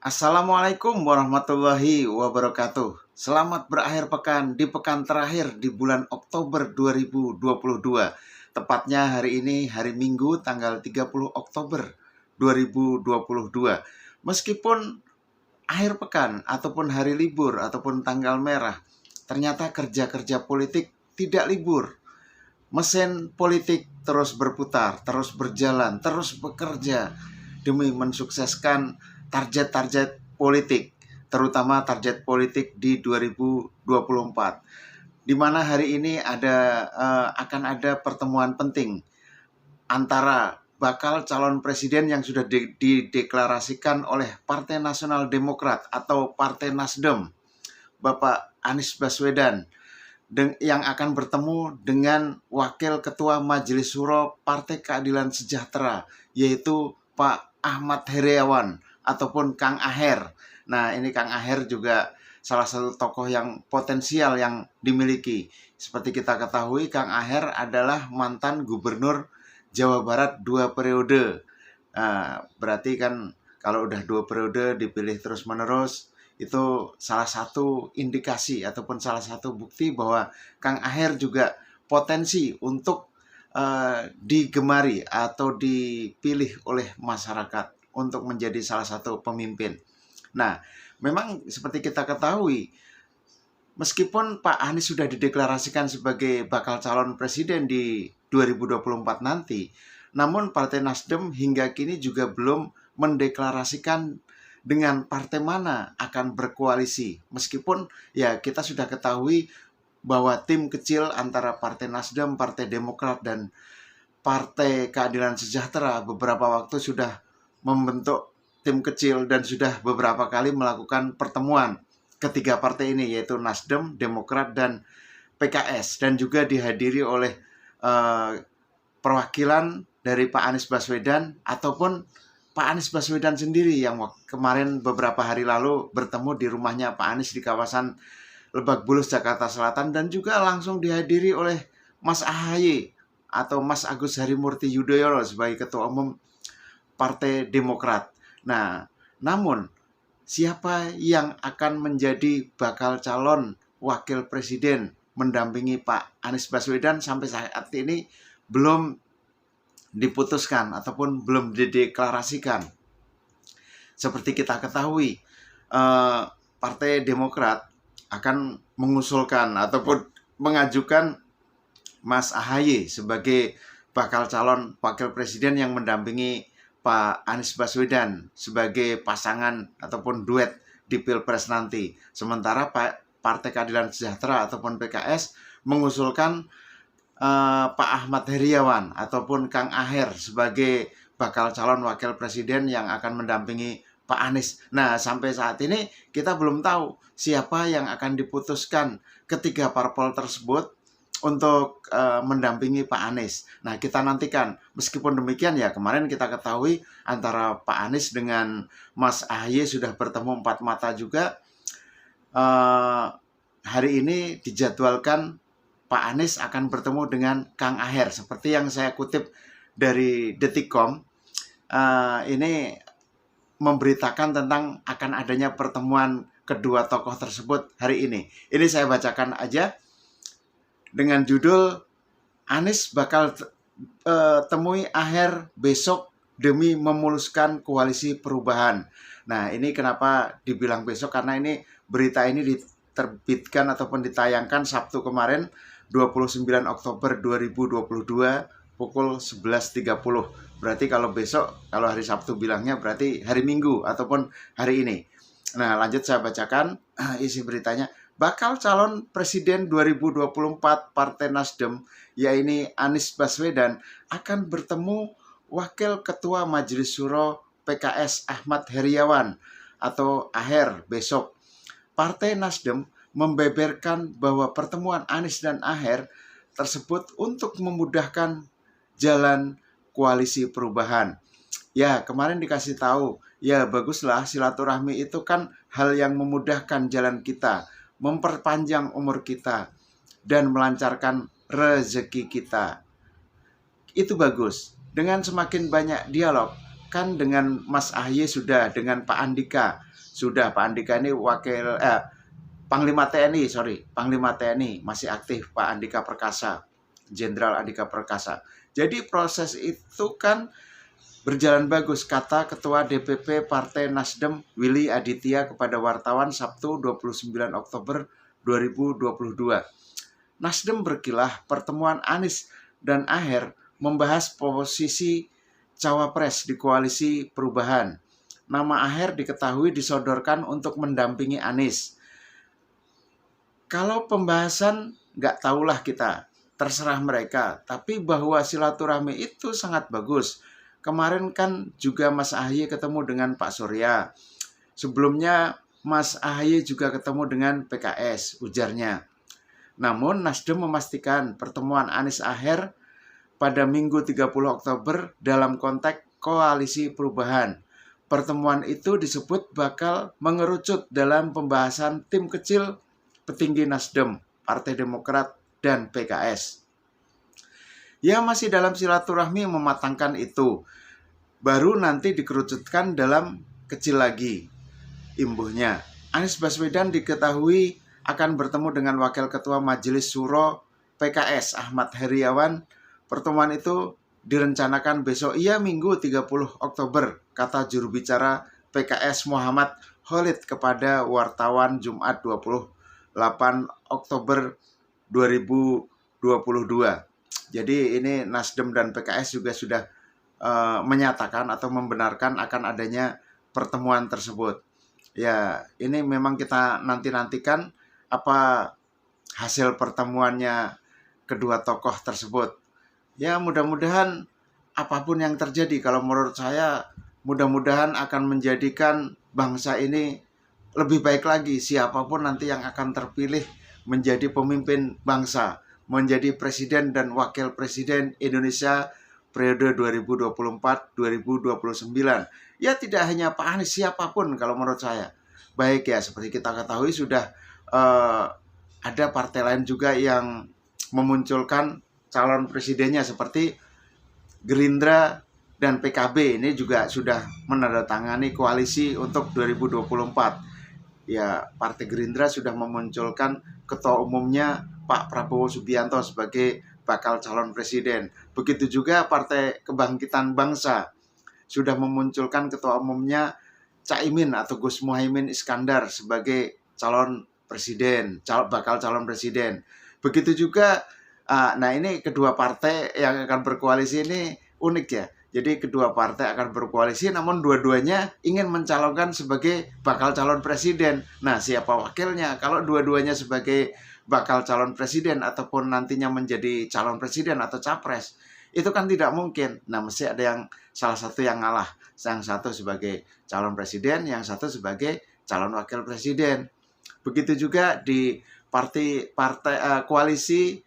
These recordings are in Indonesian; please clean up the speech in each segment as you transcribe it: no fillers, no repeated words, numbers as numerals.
Assalamualaikum warahmatullahi wabarakatuh. Selamat berakhir pekan di pekan terakhir di bulan Oktober 2022. Tepatnya hari ini hari Minggu tanggal 30 Oktober 2022. Meskipun akhir pekan ataupun hari libur ataupun tanggal merah, ternyata kerja-kerja politik tidak libur. Mesin politik terus berputar, terus berjalan, terus bekerja demi mensukseskan target-target politik, terutama target politik di 2024. Di mana hari ini akan ada pertemuan penting antara bakal calon presiden yang sudah dideklarasikan oleh Partai Nasional Demokrat atau Partai Nasdem, Bapak Anies Baswedan, yang akan bertemu dengan Wakil Ketua Majelis Syuro Partai Keadilan Sejahtera, yaitu Pak Ahmad Heriawan ataupun Kang Aher. Nah, ini Kang Aher juga salah satu tokoh yang potensial yang dimiliki. Seperti kita ketahui, Kang Aher adalah mantan gubernur Jawa Barat 2 periode. Nah, berarti kan kalau udah 2 periode dipilih terus-menerus, itu salah satu indikasi ataupun salah satu bukti bahwa Kang Aher juga potensi untuk digemari atau dipilih oleh masyarakat untuk menjadi salah satu pemimpin. Nah, memang seperti kita ketahui, meskipun Pak Anies sudah dideklarasikan sebagai bakal calon presiden di 2024 nanti, namun Partai Nasdem hingga kini juga belum mendeklarasikan dengan partai mana akan berkoalisi. Meskipun ya kita sudah ketahui bahwa tim kecil antara Partai Nasdem, Partai Demokrat, dan Partai Keadilan Sejahtera beberapa waktu sudah membentuk tim kecil dan sudah beberapa kali melakukan pertemuan ketiga partai ini, yaitu Nasdem, Demokrat, dan PKS, dan juga dihadiri oleh perwakilan dari Pak Anies Baswedan ataupun Pak Anies Baswedan sendiri yang kemarin beberapa hari lalu bertemu di rumahnya Pak Anies di kawasan Lebak Bulus, Jakarta Selatan, dan juga langsung dihadiri oleh Mas AHY atau Mas Agus Harimurti Yudhoyono sebagai Ketua Umum Partai Demokrat. Nah, namun siapa yang akan menjadi bakal calon wakil presiden mendampingi Pak Anies Baswedan sampai saat ini belum diputuskan ataupun belum dideklarasikan. Seperti kita ketahui, Partai Demokrat akan mengusulkan ataupun mengajukan Mas AHY sebagai bakal calon wakil presiden yang mendampingi Pak Anies Baswedan sebagai pasangan ataupun duet di Pilpres nanti. Sementara Partai Keadilan Sejahtera ataupun PKS mengusulkan Pak Ahmad Heriawan ataupun Kang Aher sebagai bakal calon wakil presiden yang akan mendampingi Pak Anies. Nah, sampai saat ini kita belum tahu siapa yang akan diputuskan ketiga parpol tersebut untuk mendampingi Pak Anies. Nah, kita nantikan. Meskipun demikian ya, kemarin kita ketahui antara Pak Anies dengan Mas AHY sudah bertemu 4 mata juga. Hari ini dijadwalkan Pak Anies akan bertemu dengan Kang Aher. Seperti yang saya kutip dari Detikcom, ini memberitakan tentang akan adanya pertemuan kedua tokoh tersebut hari ini. Ini saya bacakan aja dengan judul Anies bakal temui Aher besok demi memuluskan koalisi perubahan. Nah, ini kenapa dibilang besok, karena ini berita ini diterbitkan ataupun ditayangkan Sabtu kemarin 29 Oktober 2022 pukul 11.30. Berarti kalau besok, kalau hari Sabtu bilangnya berarti hari Minggu ataupun hari ini. Nah, lanjut saya bacakan isi beritanya. Bakal calon presiden 2024 Partai Nasdem, yaitu Anies Baswedan, akan bertemu Wakil Ketua Majelis Syuro PKS Ahmad Heriawan atau Aher besok. Partai Nasdem membeberkan bahwa pertemuan Anies dan Aher tersebut untuk memudahkan jalan koalisi perubahan. Ya, kemarin dikasih tahu, ya baguslah, silaturahmi itu kan hal yang memudahkan jalan kita, memperpanjang umur kita, dan melancarkan rezeki kita. Itu bagus. Dengan semakin banyak dialog, kan dengan Mas AHY sudah, dengan Pak Andika sudah. Pak Andika ini Panglima TNI, Panglima TNI masih aktif, Pak Andika Perkasa, Jenderal Andika Perkasa. Jadi proses itu kan berjalan bagus, kata Ketua DPP Partai Nasdem Willy Aditya kepada wartawan Sabtu 29 Oktober 2022. Nasdem berkilah pertemuan Anies dan Aher membahas posisi cawapres di koalisi perubahan. Nama Aher diketahui disodorkan untuk mendampingi Anies. Kalau pembahasan nggak tahulah kita, terserah mereka. Tapi bahwa silaturahmi itu sangat bagus. Kemarin kan juga Mas AHY ketemu dengan Pak Surya. Sebelumnya Mas AHY juga ketemu dengan PKS, ujarnya. Namun Nasdem memastikan pertemuan Anies Aher pada Minggu 30 Oktober dalam konteks koalisi perubahan. Pertemuan itu disebut bakal mengerucut dalam pembahasan tim kecil petinggi Nasdem, Partai Demokrat, dan PKS. Ya masih dalam silaturahmi mematangkan itu. Baru nanti dikerucutkan dalam kecil lagi, imbuhnya. Anies Baswedan diketahui akan bertemu dengan Wakil Ketua Majelis Syuro PKS Ahmad Heriawan. Pertemuan itu direncanakan besok, Minggu 30 Oktober, kata juru bicara PKS Muhammad Khalid kepada wartawan Jumat 28 Oktober 2022. Jadi ini Nasdem dan PKS juga sudah menyatakan atau membenarkan akan adanya pertemuan tersebut. Ya, ini memang kita nantikan apa hasil pertemuannya kedua tokoh tersebut. Ya, mudah-mudahan apapun yang terjadi, kalau menurut saya mudah-mudahan akan menjadikan bangsa ini lebih baik lagi. Siapapun nanti yang akan terpilih menjadi pemimpin bangsa, menjadi presiden dan wakil presiden Indonesia periode 2024-2029. Ya tidak hanya Pak Anies, siapapun kalau menurut saya. Baik ya, seperti kita ketahui sudah ada partai lain juga yang memunculkan calon presidennya seperti Gerindra dan PKB. Ini juga sudah menandatangani koalisi untuk 2024. Ya, Partai Gerindra sudah memunculkan ketua umumnya Pak Prabowo Subianto sebagai bakal calon presiden. Begitu juga Partai Kebangkitan Bangsa sudah memunculkan ketua umumnya Caimin atau Gus Muhaimin Iskandar sebagai calon presiden, bakal calon presiden. Begitu juga, nah ini kedua partai yang akan berkoalisi ini unik ya. Jadi kedua partai akan berkoalisi namun dua-duanya ingin mencalonkan sebagai bakal calon presiden. Nah siapa wakilnya? Kalau dua-duanya sebagai bakal calon presiden ataupun nantinya menjadi calon presiden atau capres, itu kan tidak mungkin. Nah mesti ada yang salah satu yang ngalah. Yang satu sebagai calon presiden, yang satu sebagai calon wakil presiden. Begitu juga di koalisi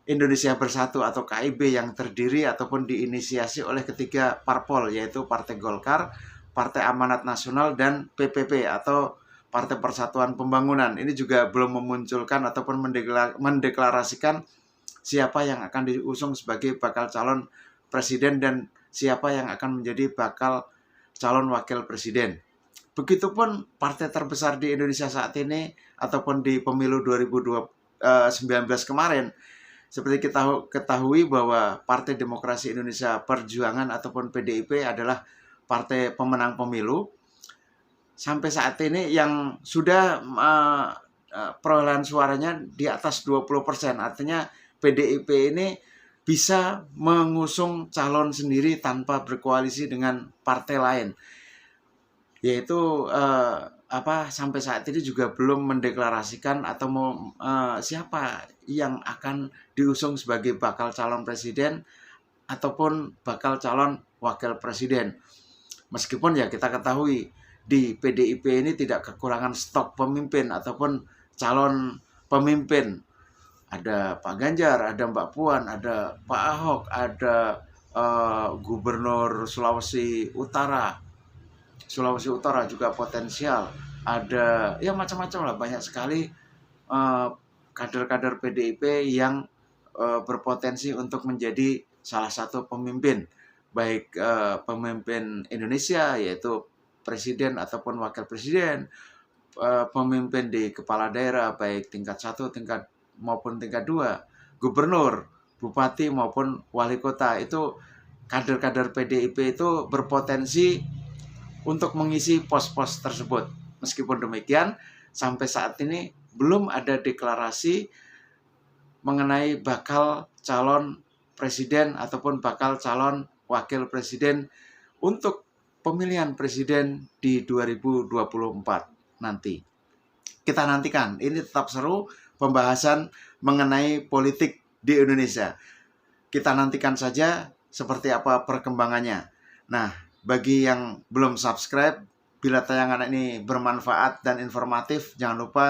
Indonesia Bersatu atau KIB yang terdiri ataupun diinisiasi oleh ketiga parpol, yaitu Partai Golkar, Partai Amanat Nasional, dan PPP atau Partai Persatuan Pembangunan. Ini juga belum memunculkan ataupun mendeklarasikan siapa yang akan diusung sebagai bakal calon presiden dan siapa yang akan menjadi bakal calon wakil presiden. Begitupun partai terbesar di Indonesia saat ini ataupun di pemilu 2019 kemarin, seperti kita ketahui bahwa Partai Demokrasi Indonesia Perjuangan ataupun PDIP adalah partai pemenang pemilu. Sampai saat ini yang sudah perolehan suaranya di atas 20%. Artinya PDIP ini bisa mengusung calon sendiri tanpa berkoalisi dengan partai lain. Yaitu sampai saat ini juga belum mendeklarasikan atau siapa yang akan diusung sebagai bakal calon presiden ataupun bakal calon wakil presiden. Meskipun ya kita ketahui di PDIP ini tidak kekurangan stok pemimpin ataupun calon pemimpin. Ada Pak Ganjar, ada Mbak Puan, ada Pak Ahok, ada Gubernur Sulawesi Utara juga potensial. Ada ya macam-macam lah, banyak sekali kader-kader PDIP yang berpotensi untuk menjadi salah satu pemimpin baik pemimpin Indonesia yaitu presiden ataupun wakil presiden, pemimpin di kepala daerah baik tingkat 1, tingkat maupun tingkat 2, gubernur, bupati maupun wali kota, itu kader-kader PDIP itu berpotensi untuk mengisi pos-pos tersebut. Meskipun demikian, sampai saat ini belum ada deklarasi mengenai bakal calon presiden ataupun bakal calon wakil presiden untuk pemilihan presiden di 2024 nanti. Kita nantikan, ini tetap seru pembahasan mengenai politik di Indonesia. Kita nantikan saja seperti apa perkembangannya. Nah, bagi yang belum subscribe, bila tayangan ini bermanfaat dan informatif, jangan lupa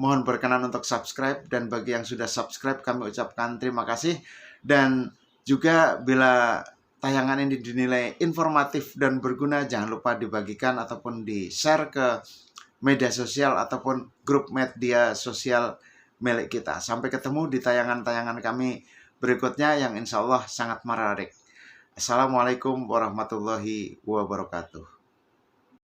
mohon berkenan untuk subscribe, dan bagi yang sudah subscribe kami ucapkan terima kasih. Dan juga bila tayangan ini dinilai informatif dan berguna, jangan lupa dibagikan ataupun di-share ke media sosial ataupun grup media sosial milik kita. Sampai ketemu di tayangan-tayangan kami berikutnya yang insya Allah sangat menarik. Assalamualaikum warahmatullahi wabarakatuh.